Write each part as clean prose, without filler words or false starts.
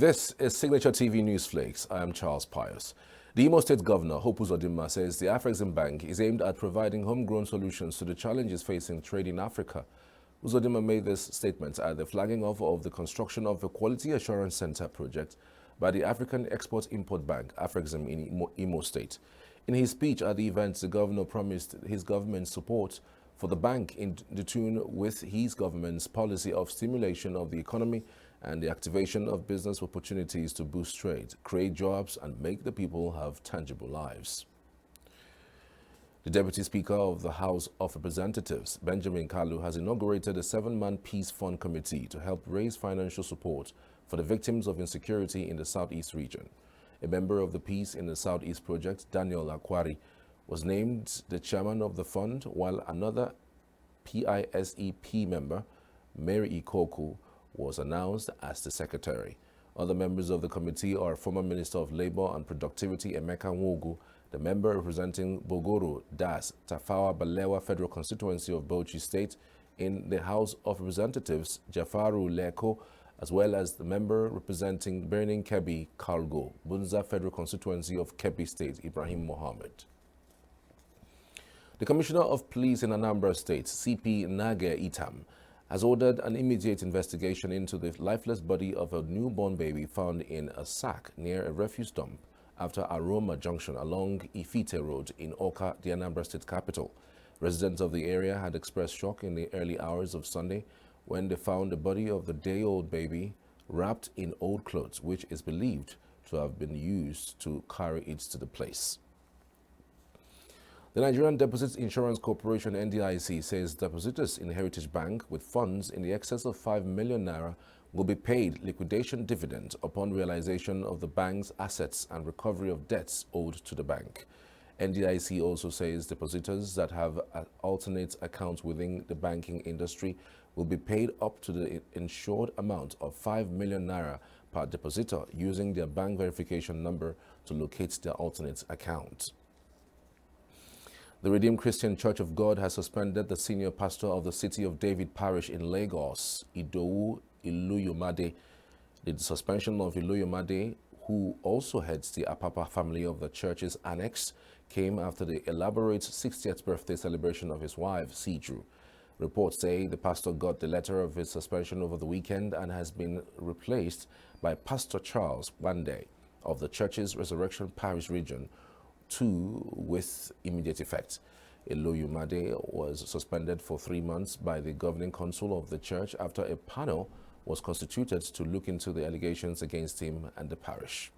This is Signature TV News Flakes. I am Charles Pius. The Imo State Governor, Hope Uzodinma, says the Afrexim Bank is aimed at providing homegrown solutions to the challenges facing trade in Africa. Uzodinma made this statement at the flagging off of the construction of the Quality Assurance Center project by the African Export-Import Bank, Afrexim, in Imo State. In his speech at the event, the governor promised his government's support for the bank in tune with his government's policy of stimulation of the economy and the activation of business opportunities to boost trade, create jobs, and make the people have tangible lives. The Deputy Speaker of the House of Representatives, Benjamin Kalu, has inaugurated a 7-man Peace Fund Committee to help raise financial support for the victims of insecurity in the Southeast region. A member of the Peace in the Southeast Project, Daniel was named the chairman of the fund, while another PISEP member, Mary Ikoku, was announced as the secretary. Other members of the committee are former Minister of Labour and Productivity Emeka Nwogu, the member representing Bogoro, Das, Tafawa Balewa Federal Constituency of Bauchi State in the House of Representatives, Jafaru Leko, as well as the member representing Birnin Kebbi, Kalgo, Bunza Federal Constituency of Kebbi State, Ibrahim Mohammed. The Commissioner of Police in Anambra State, CP Nage Itam, has ordered an immediate investigation into the lifeless body of a newborn baby found in a sack near a refuse dump after Aroma Junction along Ifite Road in Oka, the Anambra State capital. Residents of the area had expressed shock in the early hours of Sunday when they found the body of the day-old baby wrapped in old clothes, which is believed to have been used to carry it to the place. The Nigerian Deposit Insurance Corporation (NDIC) says depositors in Heritage Bank with funds in the excess of 5 million naira will be paid liquidation dividend upon realization of the bank's assets and recovery of debts owed to the bank. NDIC also says depositors that have alternate accounts within the banking industry will be paid up to the insured amount of 5 million naira per depositor using their bank verification number to locate their alternate account. The Redeemed Christian Church of God has suspended the senior pastor of the City of David Parish in Lagos, Idowu Iluyomade. The suspension of Iluyomade, who also heads the Apapa family of the church's annex, came after the elaborate 60th birthday celebration of his wife, Siju. Reports say the pastor got the letter of his suspension over the weekend and has been replaced by Pastor Charles Wande of the church's Resurrection Parish region, with immediate effect. Iluyomade was suspended for 3 months by the governing council of the church after a panel was constituted to look into the allegations against him and the parish.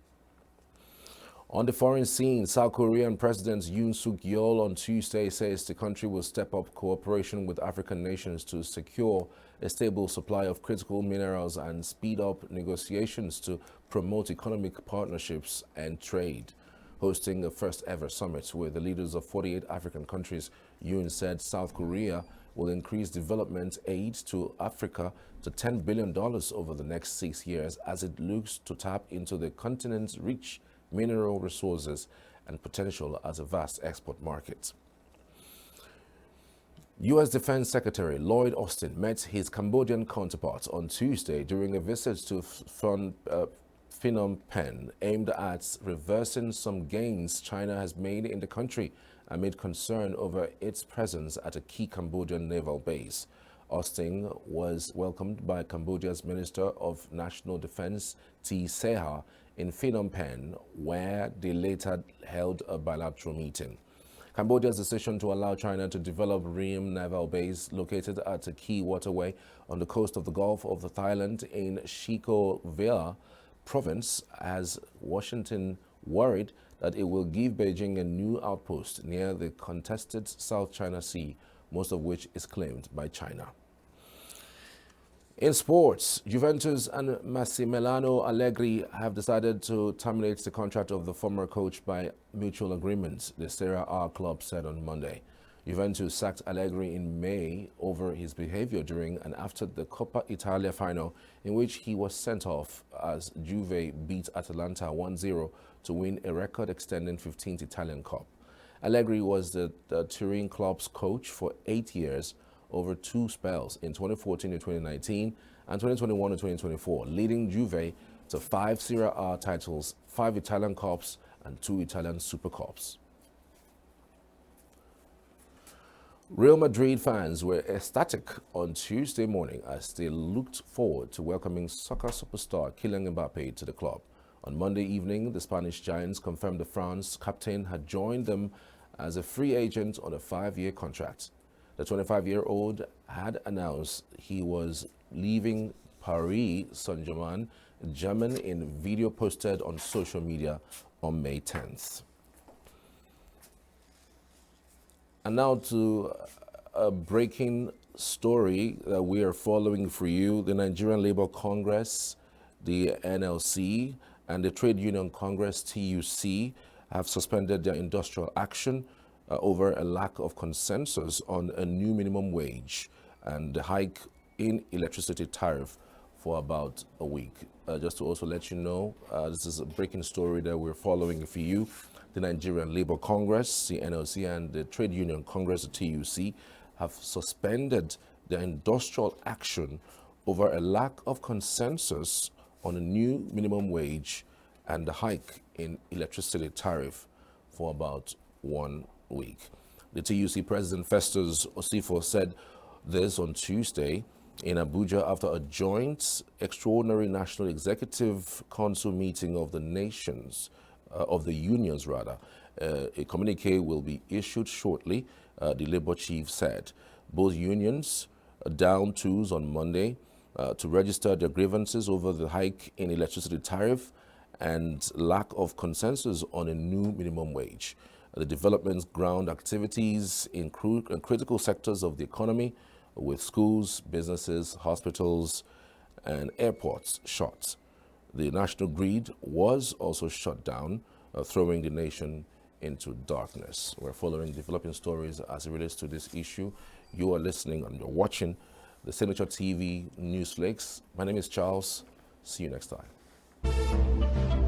On the foreign scene, South Korean President Yoon Suk Yeol on Tuesday says the country will step up cooperation with African nations to secure a stable supply of critical minerals and speed up negotiations to promote economic partnerships and trade. Hosting a first-ever summit with the leaders of 48 African countries, Yoon said South Korea will increase development aid to Africa to $10 billion over the next 6 years as it looks to tap into the continent's rich mineral resources and potential as a vast export market. U.S. Defense Secretary Lloyd Austin met his Cambodian counterpart on Tuesday during a visit to Phnom Penh aimed at reversing some gains China has made in the country amid concern over its presence at a key Cambodian naval base. Austin was welcomed by Cambodia's Minister of National Defense, T. Seha, in Phnom Penh, where they later held a bilateral meeting. Cambodia's decision to allow China to develop Ream naval base located at a key waterway on the coast of the Gulf of Thailand in Shikotvilla province has Washington worried that it will give Beijing a new outpost near the contested South China Sea, most of which is claimed by China. In sports, Juventus and Massimiliano Allegri have decided to terminate the contract of the former coach by mutual agreement, the Serie A club said on Monday. Juventus sacked Allegri in May over his behavior during and after the Coppa Italia final, in which he was sent off as Juve beat Atalanta 1-0 to win a record-extending 15th Italian Cup. Allegri was the Turin club's coach for 8 years over 2 spells in 2014 and 2019 and 2021 and 2024, leading Juve to 5 Serie A titles, 5 Italian Cups, and 2 Italian Super Cups. Real Madrid fans were ecstatic on Tuesday morning as they looked forward to welcoming soccer superstar Kylian Mbappe to the club. On Monday evening, the Spanish Giants confirmed the France captain had joined them as a free agent on a 5-year contract. The 25-year-old had announced he was leaving Paris Saint-Germain, German, in video posted on social media on May 10th. And now to a breaking story that we are following for you. The Nigerian Labour Congress, the NLC, and the Trade Union Congress, TUC, have suspended their industrial action over a lack of consensus on a new minimum wage and the hike in electricity tariff for about a week. Just to also let you know, this is a breaking story that we're following for you. The Nigerian Labour Congress, the NLC, and the Trade Union Congress, the TUC, have suspended their industrial action over a lack of consensus on a new minimum wage and the hike in electricity tariff for about 1 week. The TUC President Festus Osifo said this on Tuesday in Abuja after a joint extraordinary National Executive Council meeting of the unions. A communique will be issued shortly, the Labour chief said. Both unions down tools on Monday to register their grievances over the hike in electricity tariff and lack of consensus on a new minimum wage. The development's ground activities in critical sectors of the economy, with schools, businesses, hospitals, and airports shut. The national grid was also shut down, throwing the nation into darkness. We're following developing stories as it relates to this issue. You are listening and you're watching the Signature TV News Flakes. My name is Charles. See you next time.